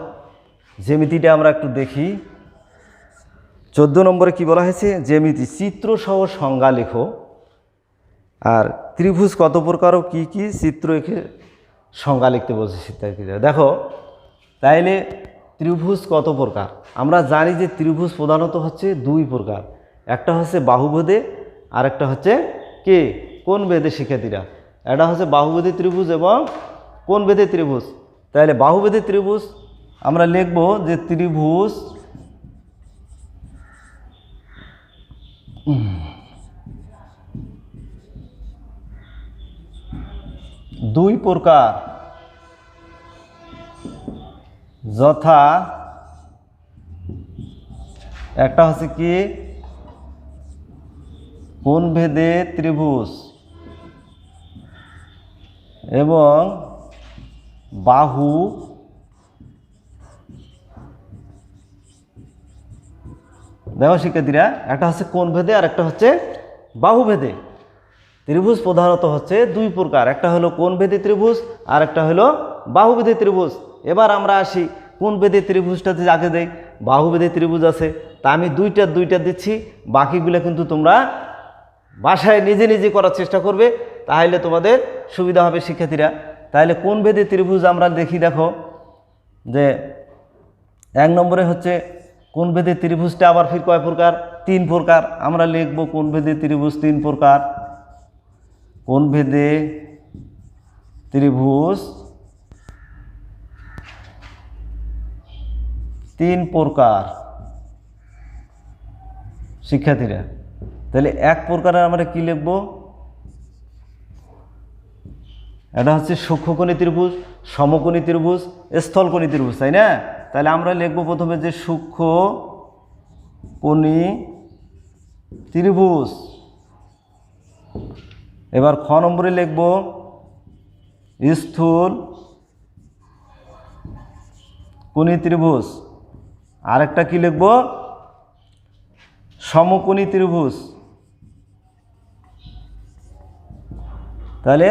জ্যামিতিটা আমরা একটু দেখি। 14 নম্বরে কি বলা হয়েছে, জ্যামিতি চিত্রসহ সংজ্ঞা লেখো। আর ত্রিভুজ কত প্রকার ও কী কী, চিত্র এঁকে সংজ্ঞা লিখতে বলছে শিক্ষার্থীরা। দেখো তাইলে ত্রিভুজ কত প্রকার, আমরা জানি যে ত্রিভুজ প্রধানত হচ্ছে 2 প্রকার, একটা হচ্ছে বাহুভেদে আর একটা হচ্ছে কি কোণ ভেদে শিক্ষার্থীরা। এটা হচ্ছে বাহুভেদে ত্রিভুজ এবং কোণ ভেদে ত্রিভুজ। তাহলে বাহুভেদে ত্রিভুজ আমরা লিখব যে ত্রিভুজ দুই প্রকার, যথা একটা হচ্ছে কি কোণভেদে ত্রিভুজ এবং বাহু দেখো শিক্ষার্থীরা, একটা হচ্ছে কোণভেদে আর একটা হচ্ছে বাহুভেদে। ত্রিভুজ প্রধানত হচ্ছে 2 প্রকার, একটা হলো কোণভেদে ত্রিভুজ আর একটা হলো বাহুভেদে ত্রিভুজ। এবার আমরা আসি কোণভেদে ত্রিভুজটাতে যাকে দেই, বাহুভেদে ত্রিভুজ আছে, তা আমি দুইটা দিচ্ছি, বাকিগুলো কিন্তু তোমরা বাসায় নিজে নিজে করার চেষ্টা করবে, তাহলে তোমাদের সুবিধা হবে শিক্ষার্থীরা। তাহলে কোণভেদে ত্রিভুজ আমরা দেখি, দেখো যে 1 নম্বরে হচ্ছে কোণভেদে ত্রিভুজটা আবার ফির কয় প্রকার, 3 প্রকার। আমরা লিখব কোণভেদে ত্রিভুজ 3 প্রকার। কোণভেদে ত্রিভুজ 3 প্রকার শিক্ষার্থীরা। তাহলে 1 প্রকারের আমরা কি লিখব, এটা হচ্ছে সূক্ষ্মকোণী ত্রিভুজ, সমকোণী ত্রিভুজ, স্থলকোণী ত্রিভুজ, তাই না? তাহলে আমরা লিখব প্রথমে যে সূক্ষ্মকোণী ত্রিভুজ। এবার খ নম্বরে লিখব স্থূল কোণী ত্রিভুজ, আরেকটা কি লিখব সমকোণী ত্রিভুজ। তাহলে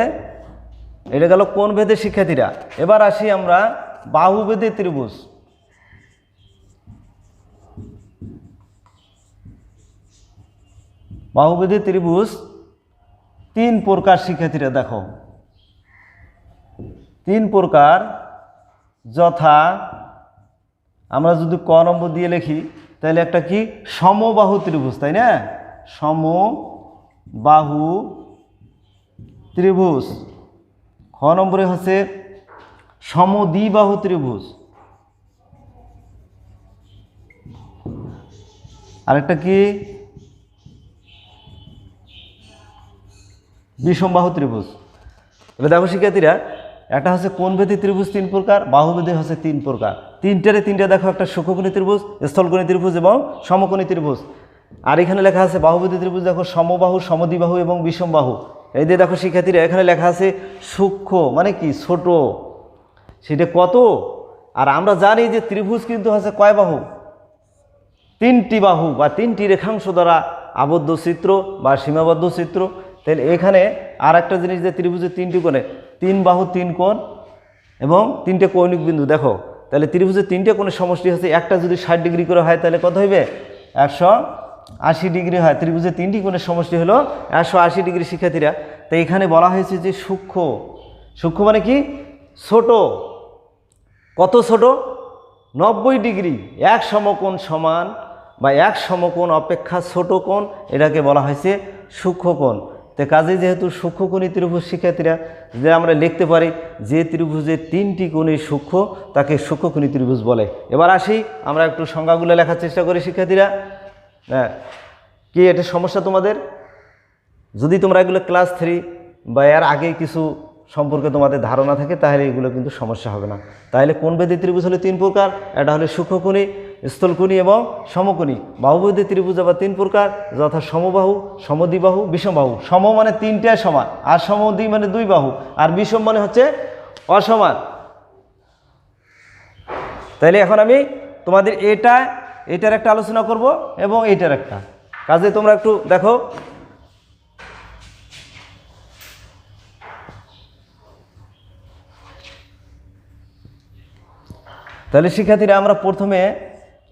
এটা গেল কোণভেদে শিক্ষার্থীরা। এবার আসি আমরা বাহুভেদে ত্রিভুজ। বাহুভেদে ত্রিভুজ 3 প্রকার শিক্ষার্থীরা। দেখো তিন প্রকার, যথা আমরা যদি ক নম্বর দিয়ে লিখি তাহলে একটা কি সমবাহু ত্রিভুজ, তাই না? সমবাহু ত্রিভুজ। খ নম্বরে হচ্ছে সমদ্বিবাহু ত্রিভুজ। আরেকটা কি বিষমবাহু ত্রিভুজ। এবার দেখো শিক্ষার্থীরা, একটা হচ্ছে কোণভেদী ত্রিভুজ তিন প্রকার, বাহুভেদী হচ্ছে তিন প্রকার। তিনটে দেখো, একটা সূক্ষ্মকোণী ত্রিভুজ, স্থলকোণী ত্রিভুজ এবং সমকোণী ত্রিভুজ। আর এখানে লেখা আছে বাহুভেদী ত্রিভুজ, দেখো সমবাহু, সমদ্বিবাহু এবং বিষমবাহু। এই দিয়ে দেখো শিক্ষার্থীরা, এখানে লেখা আছে সূক্ষ্ম মানে কি ছোট, সেটা কত? আর আমরা জানি যে ত্রিভুজ কিন্তু হচ্ছে কয় বাহু? তিনটি বাহু বা তিনটি রেখাংশ দ্বারা আবদ্ধ চিত্র বা সীমাবদ্ধ চিত্র। তাহলে এখানে আর একটা জিনিস, যে ত্রিভুজের তিনটি কোণে তিন বাহু তিন কোণ এবং তিনটে কৌণিক বিন্দু। দেখো তাহলে ত্রিভুজের তিনটে কোণের সমষ্টি হচ্ছে, একটা যদি 60 ডিগ্রি করে হয় তাহলে কত হইবে? 180 ডিগ্রি হয়। ত্রিভুজের তিনটি কোণের সমষ্টি হলো 180 ডিগ্রি। শিক্ষার্থীরা, তো এখানে বলা হয়েছে যে সূক্ষ্ম। সূক্ষ্ম মানে কি? ছোট। কত ছোট? 90 ডিগ্রি। এক সমকোণ সমান বা এক সমকোণ অপেক্ষা ছোট কোণ, এটাকে বলা হয়েছে সূক্ষ্মকোণ। তো কাজে যেহেতু সূক্ষ্মকোণী ত্রিভুজ শিক্ষার্থীরা, যে আমরা লিখতে পারি যে ত্রিভুজের তিনটি কোণই সূক্ষ্ম তাকে সূক্ষ্মকোণী ত্রিভুজ বলে। এবার আসি আমরা একটু সংজ্ঞাগুলো লেখার চেষ্টা করি শিক্ষার্থীরা। হ্যাঁ, কি এটা সমস্যা তোমাদের? যদি তোমরা এগুলো ক্লাস 3 বা এর আগে কিছু সম্পর্কে তোমাদের ধারণা থাকে তাহলে এগুলো কিন্তু সমস্যা হবে না। তাহলে কোণভেদী ত্রিভুজ হলো তিন প্রকার, এটা হলো সূক্ষ্মকোণী, স্থলকোণী এবং সমকোণী। বাহুভেদী ত্রিভুজ আবার তিন প্রকার, যথা সমবাহু, সমদ্বিবাহু, বিষমবাহু। সম মানে তিনটায় সমান, আর সমদ্বি মানে দুই বাহু, আর বিষম মানে হচ্ছে অসমান। তাইলে এখন আমি তোমাদের এটার একটা আলোচনা করব এবং এইটার একটা। কাজে তোমরা একটু দেখো, তাহলে শিক্ষার্থীরা আমরা প্রথমে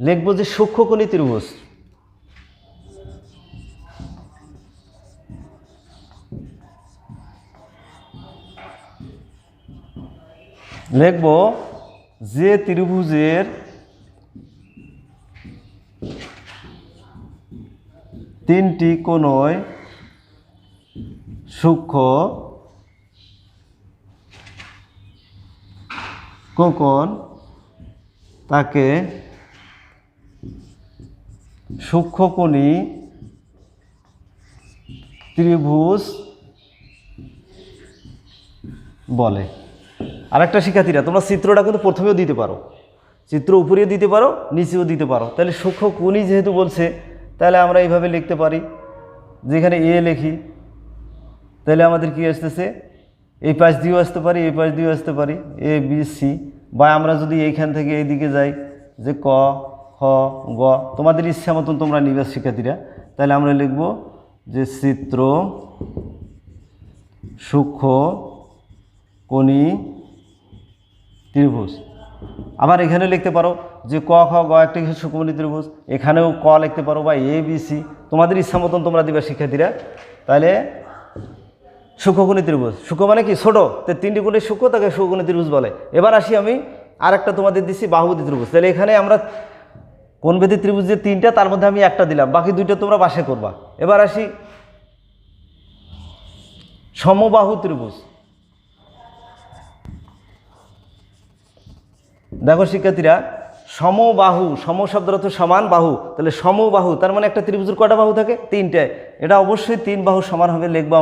লিখব যে সূক্ষ্মকোণী ত্রিভুজ। লিখব যে ত্রিভুজের তিনটি কোণই সূক্ষ্ম কোণ তাকে সূক্ষ্মকোণী ত্রিভুজ বলে। আরেকটা শিক্ষার্থীরা, তোমরা চিত্রটা কিন্তু প্রথমেও দিতে পারো, চিত্র উপরেও দিতে পারো, নিচেও দিতে পারো। তাহলে সূক্ষ্মকোণী যেহেতু বলছে তাহলে আমরা এইভাবে লিখতে পারি, যেখানে এ লিখি তাহলে আমাদের কি আসতেছে, এই পাশ দিয়েও আসতে পারি, এই পাশ দিয়েও আসতে পারি, এ বি সি। বা আমরা যদি এইখান থেকে এইদিকে যাই, যে ক খ গ, তোমাদের ইচ্ছা মতন তোমরা নিবে শিক্ষার্থীরা। তাহলে আমরা লিখব যে চিত্র সূক্ষ্মকোণী ত্রিভুজ। আবার এখানে লিখতে পারো যে ক খ গ একটা সূক্ষ্মকোণী ত্রিভুজ, এখানেও ক লিখতে পারো বা এ বি সি, তোমাদের ইচ্ছা মতন তোমরা দিবে শিক্ষার্থীরা। তাহলে সূক্ষ্মকোণী ত্রিভুজ, সূক্ষ্ম মানে কি ছোট, তো তিনটি কোণে সূক্ষ্ম তাকে সূক্ষ্মকোণী ত্রিভুজ বলে। এবার আসি আমি আর একটা তোমাদের দিচ্ছি বাহুভেদী ত্রিভুজ। তাহলে এখানে আমরা কোণভেদী ত্রিভুজ যে তিনটা, তার মধ্যে আমি একটা দিলাম, বাকি দুইটা তোমরা বাসে করবা। এবার আসি সমবাহু ত্রিভুজ। দেখো শিক্ষার্থীরা, সমবাহু, সম শব্দের অর্থ সমান, বাহু, তাহলে সমবাহু তার মানে একটা ত্রিভুজের কয়টা বাহু থাকে? তিনটে। এটা অবশ্যই তিন বাহু সমান হবে লিখবো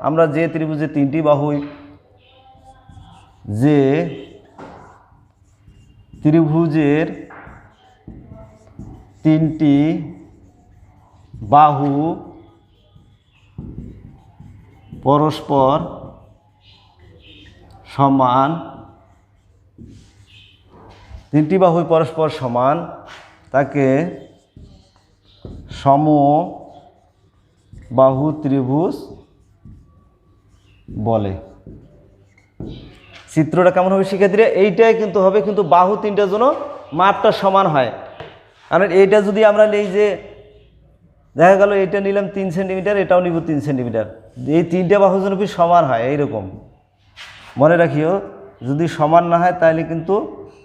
আমরা যে ত্রিভুজের তিনটি বাহু, যে ত্রিভুজের তিনটি বাহু পরস্পর সমান, তিনটি বাহু পরস্পর সমান তাকে সমবাহু ত্রিভুজ বলে। চিত্রটা কেমন হবে শিক্ষার্থীরা? এইটাই কিন্তু হবে, কিন্তু বাহু তিনটার জন্য মাপটা সমান হয়। কারণ এইটা যদি আমরা নেই, যে দেখা গেল এইটা নিলাম 3 সেন্টিমিটার, এটাও নিব 3 সেন্টিমিটার, এই তিনটা বাহুর জন্য সমান হয়, এইরকম মনে রাখিও। যদি সমান না হয় তাহলে কিন্তু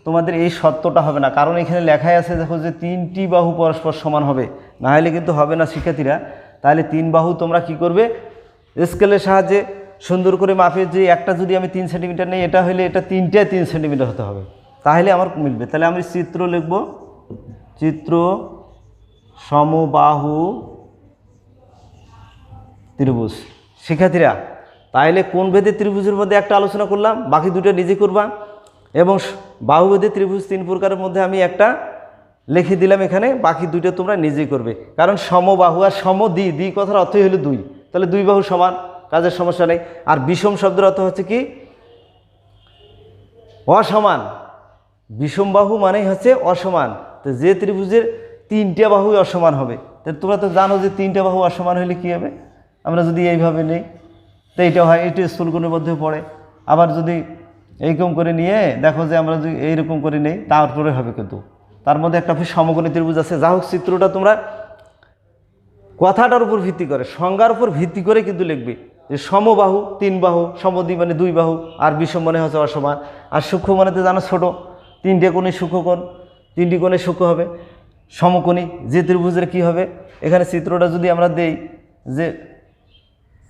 তোমাদের এই শর্তটা হবে না, কারণ এখানে লেখাই আছে দেখো যে 3টি বাহু পরস্পর সমান হবে, না হলে কিন্তু হবে না শিক্ষার্থীরা। তাহলে 3 বাহু তোমরা কি করবে, স্কেলের সাহায্যে সুন্দর করে মাপে, যে একটা যদি আমি 3 সেন্টিমিটার নেই, এটা হলে এটা 3টায় 3 সেন্টিমিটার হতে হবে, তাহলে আমার মিলবে। তাহলে আমি চিত্র লিখব, চিত্র সমবাহু ত্রিভুজ। শিক্ষার্থীরা তাহলে কোন ভেদে ত্রিভুজের মধ্যে একটা আলোচনা করলাম, বাকি দুটো নিজে করবা। এবং বাহুভেদে ত্রিভুজ 3 প্রকারের মধ্যে আমি একটা লিখে দিলাম এখানে, বাকি দুটো তোমরা নিজেই করবে। কারণ সমবাহু আর সমদ্বি, দ্বি কথার অর্থই হলো 2, তাহলে 2 বাহু সমান, কাজের সমস্যা নেই। আর বিষম শব্দের অর্থ হচ্ছে কি, অসমান। বিষম বাহু মানেই হচ্ছে অসমান। তো যে ত্রিভুজের 3টে বাহুই অসমান হবে, তো তোমরা তো জানো যে 3টে বাহু অসমান হলে কী হবে, আমরা যদি এইভাবে নেই তো এইটা হয়, এইটা স্থূলকোণের মধ্যে পড়ে। আবার যদি এইরকম করে নিয়ে দেখো যে আমরা যদি এইরকম করে নেই, তারপরে হবে, কিন্তু তার মধ্যে একটা সমকোণী ত্রিভুজ আছে। যা হোক, চিত্রটা তোমরা কথাটার উপর ভিত্তি করে, সংজ্ঞার উপর ভিত্তি করে কিন্তু লিখবে যে সমবাহু 3 বাহু, সমদ্বি মানে 2 বাহু, আর বিষম মানে হচ্ছে অসমান। আর সূক্ষ্ম মানে তো জানো ছোটো, 3টে কোণে সূক্ষ্মকোণ, 3টি কোণে সূক্ষ্ম হবে। সমকোণী যে ত্রিভুজের কি হবে, এখানে চিত্রটা যদি আমরা দেই যে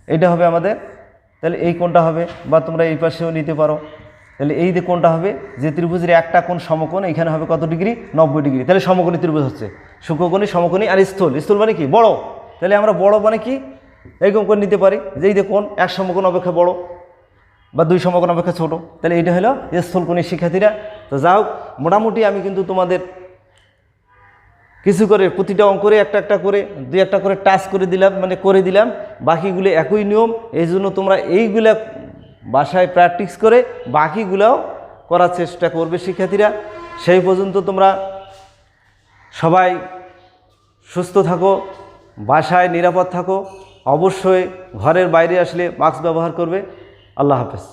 এটা হবে আমাদের, তাহলে এই কোণটা হবে, বা তোমরা এই পাশেও নিতে পারো। তাহলে এই যে কোণটা হবে, যে ত্রিভুজের একটা কোণ সমকোণ, এখানে হবে কত ডিগ্রি, 90 ডিগ্রি। তাহলে সমকোণী ত্রিভুজ হচ্ছে সূক্ষ্মকোণী, সমকোণী আর স্থূল। স্থূল মানে কি, বড়। তাহলে আমরা বড় মানে কি এইরকম করে নিতে পারি, যে এই যে কোণ 1 সমকোণ অপেক্ষা বড় বা 2 সমকোণ অপেক্ষা ছোটো, তাহলে এইটা হলো স্থূলকোণী। শিক্ষার্থীরা তো যাও, মোটামুটি আমি কিন্তু তোমাদের কিছু করে প্রতিটা অঙ্করে একটা একটা করে 2-1টা করে টাচ করে দিলাম, মানে করে দিলাম। বাকিগুলো একই নিয়ম, এই জন্য তোমরা এইগুলা বাসায় প্র্যাকটিস করে বাকিগুলোও করার চেষ্টা করবে শিক্ষার্থীরা। সেই পর্যন্ত তোমরা সবাই সুস্থ থাকো, বাসায় নিরাপদ থাকো। অবশ্যই ঘরের বাইরে আসলে মাস্ক ব্যবহার করবে। আল্লাহ হাফেজ।